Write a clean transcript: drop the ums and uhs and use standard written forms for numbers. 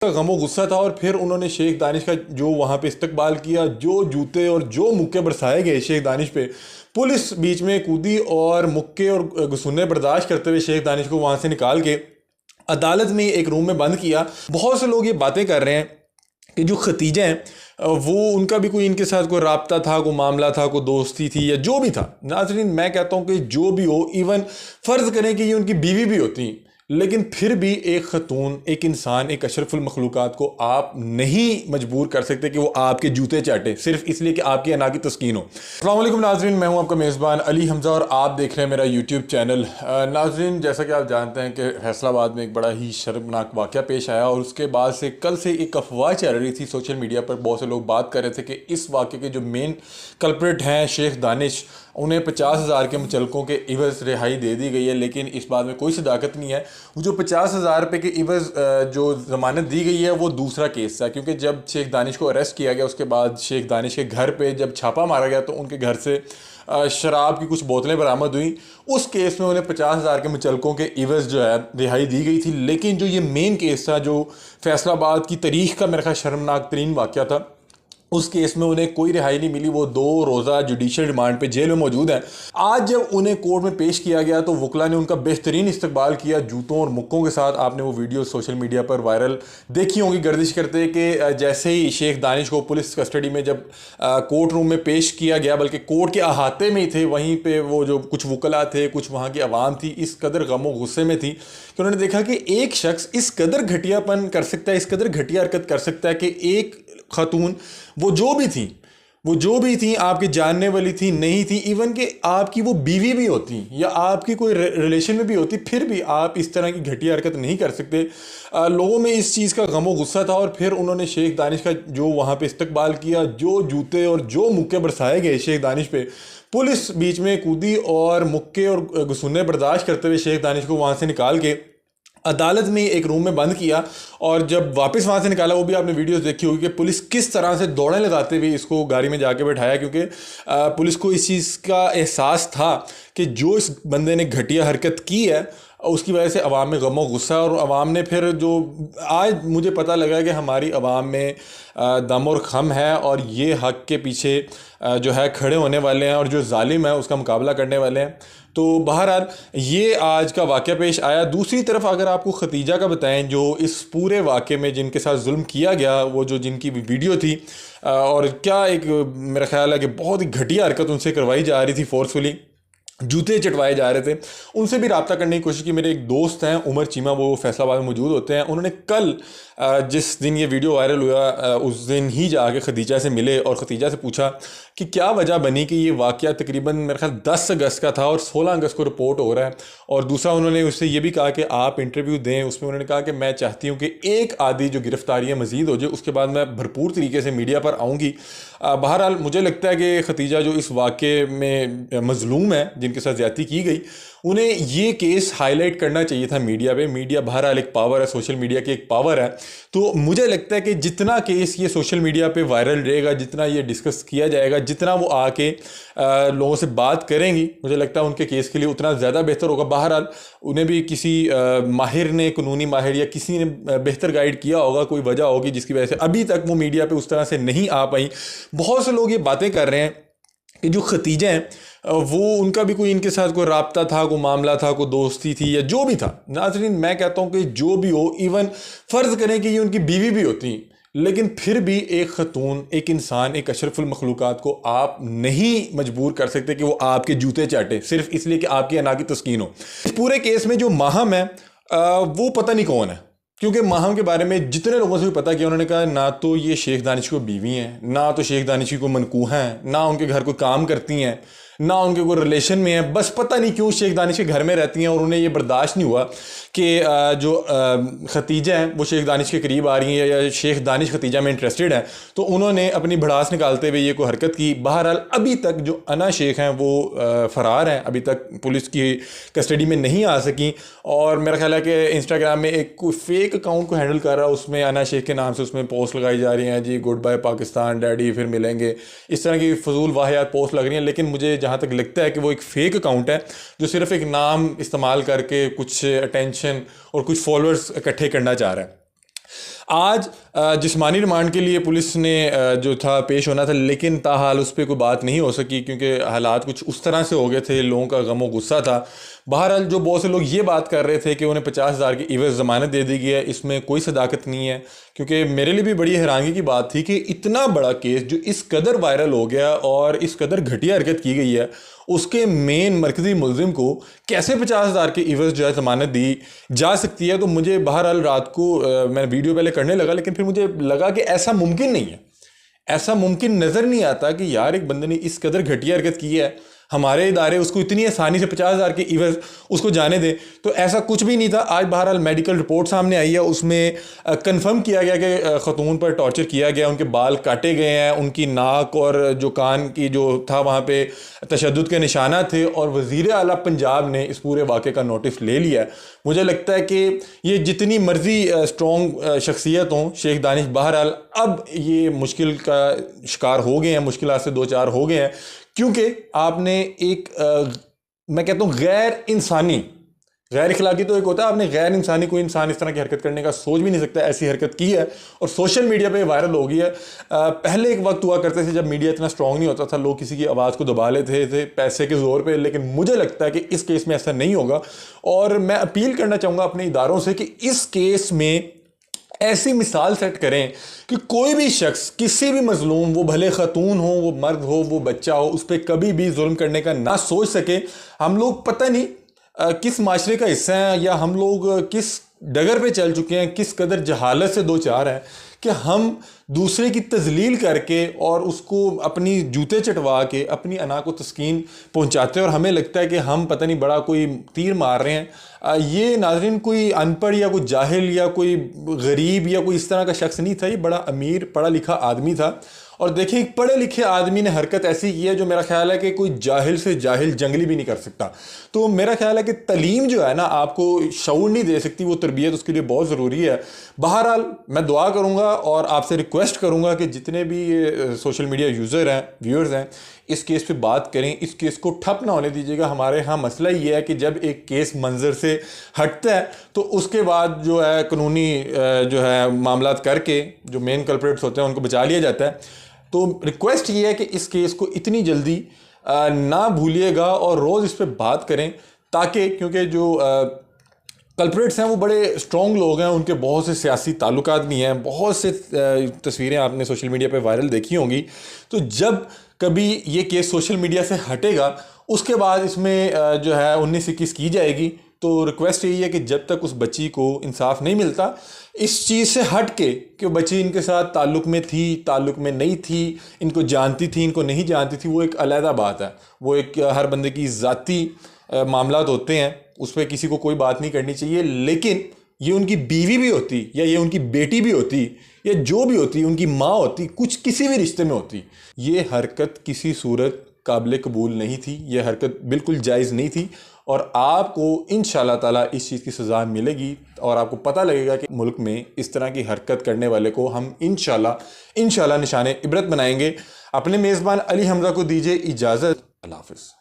का गमो गुस्सा था और फिर उन्होंने शेख दानिश का जो वहाँ पे इस्तकबाल किया, जो जूते और जो मुक्के बरसाए गए शेख दानिश पे। पुलिस बीच में कूदी और मुक्के और घुसुन्ने बर्दाश्त करते हुए शेख दानिश को वहाँ से निकाल के अदालत में एक रूम में बंद किया। बहुत से लोग ये बातें कर रहे हैं कि जो खतीजा हैं वो उनका भी कोई इनके साथ कोई राब्ता था, कोई मामला था, कोई दोस्ती थी या जो भी था। नाज़रीन, मैं कहता हूँ कि जो भी हो, इवन फ़र्ज़ करें कि ये उनकी बीवी भी होती, लेकिन फिर भी एक खतून, एक इंसान, एक अशरफुल मखलूक़ात को आप नहीं मजबूर कर सकते कि वो आपके जूते चाटे सिर्फ इसलिए कि आपकी अना की तस्कीन हो। अस्सलाम वालेकुम नाज़रीन, मैं हूं आपका मेज़बान अली हमज़ा और आप देख रहे हैं मेरा यूट्यूब चैनल। नाज़रीन, जैसा कि आप जानते हैं कि फैसलाबाद में एक बड़ा ही शर्मनाक वाक़या पेश आया और उसके बाद से कल से एक अफवाह चल रही थी सोशल मीडिया पर। बहुत से लोग बात कर रहे थे कि इस वाक़े के जो मेन कल्प्रिट हैं शेख दानिश, उन्हें 50,000 के मुचलकों के इवज़ रिहाई दे दी गई है, लेकिन इस बात में कोई सदाकत नहीं है। वो जो 50,000 रुपये के इवज़ जो ज़मानत दी गई है वो दूसरा केस था, क्योंकि जब शेख दानिश को अरेस्ट किया गया उसके बाद शेख दानिश के घर पे जब छापा मारा गया तो उनके घर से शराब की कुछ बोतलें बरामद हुई। उस केस में उन्हें 50,000 के मुचलकों के इवज़ जो है रिहाई दी गई थी। लेकिन जो ये मेन केस था, जो फैसलाबाद की तारीख का मेरा ख्याल शर्मनाक तरीन वाक़या था, उस केस में उन्हें कोई रिहाई नहीं मिली। वो 2 रोज़ा जुडिशल रिमांड पे जेल में मौजूद हैं। आज जब उन्हें कोर्ट में पेश किया गया तो वकला ने उनका बेहतरीन इस्तकबाल किया जूतों और मुक्कों के साथ। आपने वो वीडियो सोशल मीडिया पर वायरल देखी होंगी गर्दिश करते कि जैसे ही शेख दानिश को पुलिस कस्टडी में जब कोर्ट रूम में पेश किया गया, बल्कि कोर्ट के अहाते में ही थे, वहीं पर वो जो कुछ वकला थे, कुछ वहाँ की आवाम थी, इस कदर गमो गुस्से में थी कि उन्होंने देखा कि एक शख्स इस कदर घटियापन कर सकता है, इस कदर घटिया हरकत कर सकता है कि एक खातून, वो जो भी थी आपके जानने वाली थी, नहीं थी, इवन कि आपकी वो बीवी भी होती या आपकी कोई रिलेशन में भी होती, फिर भी आप इस तरह की घटिया हरकत नहीं कर सकते। लोगों में इस चीज़ का गमो गुस्सा था और फिर उन्होंने शेख दानिश का जो वहाँ पे इस्तकबाल किया, जो जूते और जो मुक्के बरसाए गए शेख दानिश पे। पुलिस बीच में कूदी और मुक्के और घुसुन्ने बर्दाश्त करते हुए शेख दानिश को वहाँ से निकाल के अदालत में एक रूम में बंद किया। और जब वापस वहाँ से निकाला, वो भी आपने वीडियोस देखी होगी कि पुलिस किस तरह से दौड़ें लगाते हुए इसको गाड़ी में जाके बैठाया, क्योंकि पुलिस को इस चीज़ का एहसास था कि जो इस बंदे ने घटिया हरकत की है उसकी वजह से अवाम में गमो गुस्सा, और अवाम ने फिर जो आज मुझे पता लगा कि हमारी अवाम में दम और खम है और ये हक़ के पीछे जो है खड़े होने वाले हैं और जो जालिम है उसका मुकाबला करने वाले हैं। तो बहरहाल ये आज का वाक़या पेश आया। दूसरी तरफ अगर आपको खतीजा का बताएं, जो इस पूरे वाक़े में जिनके साथ जुल्म किया गया, वो जो जिनकी वीडियो थी और क्या एक मेरा ख्याल है कि बहुत ही घटिया हरकत उनसे करवाई जा रही थी, फोर्सफुली जूते चटवाए जा रहे थे, उनसे भी रब्ता करने की कोशिश की। मेरे एक दोस्त हैं उमर चीमा, वो फैसलाबाद में मौजूद होते हैं। उन्होंने कल जिस दिन ये वीडियो वायरल हुआ उस दिन ही जाके खतीजा से मिले और खतीजा से पूछा कि क्या वजह बनी कि ये वाक़या तकरीबन मेरे ख्याल 10 अगस्त का था और 16 अगस्त को रिपोर्ट हो रहा है। और दूसरा उन्होंने उससे ये भी कहा कि आप इंटरव्यू दें। उसमें उन्होंने कहा कि मैं चाहती हूँ कि एक आधी जो गिरफ्तारियाँ मज़ीद हो जाए, उसके बाद मैं भरपूर तरीके से मीडिया पर आऊँगी। बहरहाल मुझे लगता है कि खतीजा जो इस वाक़े में मज़लूम है, जिनके साथ ज़्यादती की गई, उन्हें ये केस हाईलाइट करना चाहिए था मीडिया पे। मीडिया बहरहाल एक पावर है, सोशल मीडिया की एक पावर है। तो मुझे लगता है कि जितना केस ये सोशल मीडिया पे वायरल रहेगा, जितना ये डिस्कस किया जाएगा, जितना वो आके लोगों से बात करेंगी, मुझे लगता है उनके केस के लिए उतना ज़्यादा बेहतर होगा। बहरहाल उन्हें भी किसी माहिर ने, कानूनी माहिर या किसी ने बेहतर गाइड किया होगा, कोई वजह होगी जिसकी वजह से अभी तक वो मीडिया पर उस तरह से नहीं आ पाई। बहुत से लोग ये बातें कर रहे हैं कि जो खतीजा हैं वो उनका भी कोई इनके साथ कोई राब्ता था, कोई मामला था, कोई दोस्ती थी या जो भी था। नाज़रीन, मैं कहता हूँ कि जो भी हो, इवन फ़र्ज़ करें कि ये उनकी बीवी भी होती, लेकिन फिर भी एक खतून, एक इंसान, एक अशरफुल मखलूक़ात को आप नहीं मजबूर कर सकते कि वो आपके जूते चाटे सिर्फ इसलिए कि आपकी अना की तस्कीन हो। इस पूरे केस में जो माहम है वो पता नहीं कौन है, क्योंकि माहम के बारे में जितने लोगों से भी पता किया, उन्होंने कहा ना तो ये शेख दानिश को बीवी हैं, ना तो शेख दानिश की कोई मनकूह हैं, ना उनके घर कोई काम करती हैं, ना उनके कोई रिलेशन में है। बस पता नहीं क्यों शेख दानिश के घर में रहती हैं और उन्हें ये बर्दाश्त नहीं हुआ कि जो खतीजा हैं वो शेख दानिश के करीब आ रही हैं या शेख दानिश खतीजा में इंटरेस्टेड है, तो उन्होंने अपनी भड़ास निकालते हुए ये कोई हरकत की। बहरहाल अभी तक जो अना शेख हैं वो फ़रार हैं, अभी तक पुलिस की कस्टडी में नहीं आ सकी। और मेरा ख्याल है कि इंस्टाग्राम में एक कोई फेक अकाउंट को हैंडल कर रहा है, उसमें अना शेख के नाम से उसमें पोस्ट लगाई जा रही हैं, जी गुड बाय पाकिस्तान डैडी, फिर मिलेंगे, इस तरह की फजूल वाहियात पोस्ट लग रही हैं। लेकिन मुझे जहाँ तक लगता है कि वो एक फ़ेक अकाउंट है जो सिर्फ एक नाम इस्तेमाल करके कुछ अटेंशन और कुछ फॉलोअर्स इकट्ठे करना चाह रहा है। आज जिस्मानी रिमांड के लिए पुलिस ने जो था पेश होना था, लेकिन ताहाल उस पर कोई बात नहीं हो सकी क्योंकि हालात कुछ उस तरह से हो गए थे, लोगों का गम और गुस्सा था। बहरहाल जो बहुत से लोग ये बात कर रहे थे कि उन्हें 50,000 की इवज़ ज़मानत दे दी गई है, इसमें कोई सदाकत नहीं है। क्योंकि मेरे लिए भी बड़ी हैरानगी की बात थी कि इतना बड़ा केस जो इस कदर वायरल हो गया और इस कदर घटिया हरकत की गई है, उसके मेन मरकज़ी मुलजिम को कैसे 50,000 की इवज़ जो है ज़मानत दी जा सकती है। तो मुझे बहरहाल रात को मैं वीडियो पहले करने लगा, लेकिन फिर मुझे लगा कि ऐसा मुमकिन नहीं है, ऐसा मुमकिन नज़र नहीं आता कि यार एक बंदे ने इस कदर घटिया हरकत की है, हमारे इदारे उसको इतनी आसानी से 50,000 की इवज़ उसको जाने दें। तो ऐसा कुछ भी नहीं था। आज बहरहाल मेडिकल रिपोर्ट सामने आई है, उसमें कंफर्म किया गया कि ख़तून पर टॉर्चर किया गया, उनके बाल काटे गए हैं, उनकी नाक और जो कान की जो था वहाँ पे तशद्दुद के निशाना थे, और वज़ीर आला पंजाब ने इस पूरे वाक़े का नोटिस ले लिया है। मुझे लगता है कि ये जितनी मर्ज़ी स्ट्रॉन्ग शख्सियत हों, शेख दानिश बहरहाल अब ये मुश्किल का शिकार हो गए हैं, मुश्किलात से दो चार हो गए हैं, क्योंकि आपने एक मैं कहता हूँ गैर इखलाकी तो एक होता है, आपने गैर इंसानी, कोई इंसान इस तरह की हरकत करने का सोच भी नहीं सकता, ऐसी हरकत की है और सोशल मीडिया पे वायरल हो गई है। पहले एक वक्त हुआ करते थे जब मीडिया इतना स्ट्रांग नहीं होता था, लोग किसी की आवाज़ को दबा लेते थे पैसे के ज़ोर पे, लेकिन मुझे लगता है कि इस केस में ऐसा नहीं होगा। और मैं अपील करना चाहूँगा अपने इदारों से कि इस केस में ऐसी मिसाल सेट करें कि कोई भी शख्स, किसी भी मजलूम, वो भले खतून हो, वो मर्द हो, वो बच्चा हो, उस पर कभी भी जुल्म करने का ना सोच सके। हम लोग पता नहीं किस माशरे का हिस्सा हैं, या हम लोग किस डगर पे चल चुके हैं, किस कदर जहालत से दो चार हैं कि हम दूसरे की तजलील करके और उसको अपनी जूते चटवा के अपनी अना को तस्कीन पहुंचाते हैं, और हमें लगता है कि हम पता नहीं बड़ा कोई तीर मार रहे हैं। ये नाज़रीन कोई अनपढ़ या कोई जाहिल या कोई गरीब या कोई इस तरह का शख्स नहीं था, ये बड़ा अमीर पढ़ा लिखा आदमी था। और देखें, एक पढ़े लिखे आदमी ने हरकत ऐसी की है जो मेरा ख्याल है कि कोई जाहिल से जाहिल जंगली भी नहीं कर सकता। तो मेरा ख्याल है कि तलीम जो है ना, आपको शऊर नहीं दे सकती, वो तरबियत उसके लिए बहुत ज़रूरी है। बहरहाल मैं दुआ करूँगा और आपसे रिक्वेस्ट करूँगा कि जितने भी सोशल मीडिया यूज़र हैं, व्यूअर्स हैं, इस केस पे बात करें, इस केस को ठप ना होने दीजिएगा। हमारे यहाँ मसला ये है कि जब एक केस मंजर से हटता है तो उसके बाद जो है कानूनी जो है मामलात करके जो मेन कल्प्रेट्स होते हैं उनको बचा लिया जाता है। तो रिक्वेस्ट ये है कि इस केस को इतनी जल्दी ना भूलिएगा और रोज़ इस पर बात करें, ताकि क्योंकि जो कल्प्रेट्स हैं वो बड़े स्ट्रॉन्ग लोग हैं, उनके बहुत से सियासी ताल्लुकात भी हैं, बहुत से तस्वीरें आपने सोशल मीडिया पे वायरल देखी होंगी। तो जब कभी ये केस सोशल मीडिया से हटेगा, उसके बाद इसमें जो है 19-21 की जाएगी। तो रिक्वेस्ट यही है कि जब तक उस बच्ची को इंसाफ नहीं मिलता, इस चीज़ से हट के कि बच्ची इनके साथ ताल्लुक़ में थी, ताल्लुक़ में नहीं थी, इनको जानती थी, इनको नहीं जानती थी, वो एक अलहदा बात है। वो एक हर बंदे की ज़ाती मामलात होते हैं, उस पर किसी को कोई बात नहीं करनी चाहिए। लेकिन ये उनकी बीवी भी होती, या ये उनकी बेटी भी होती, या जो भी होती, उनकी माँ होती, कुछ किसी भी रिश्ते में होती, ये हरकत किसी सूरत काबिल कबूल नहीं थी, ये हरकत बिल्कुल जायज़ नहीं थी। और आपको इंशाअल्लाह ताला इस चीज़ की सज़ा मिलेगी और आपको पता लगेगा कि मुल्क में इस तरह की हरकत करने वाले को हम इंशाअल्लाह निशाने इबरत बनाएंगे। अपने मेज़बान अली हमज़ा को दीजिए इजाज़त। अल्लाह हाफ़िज़।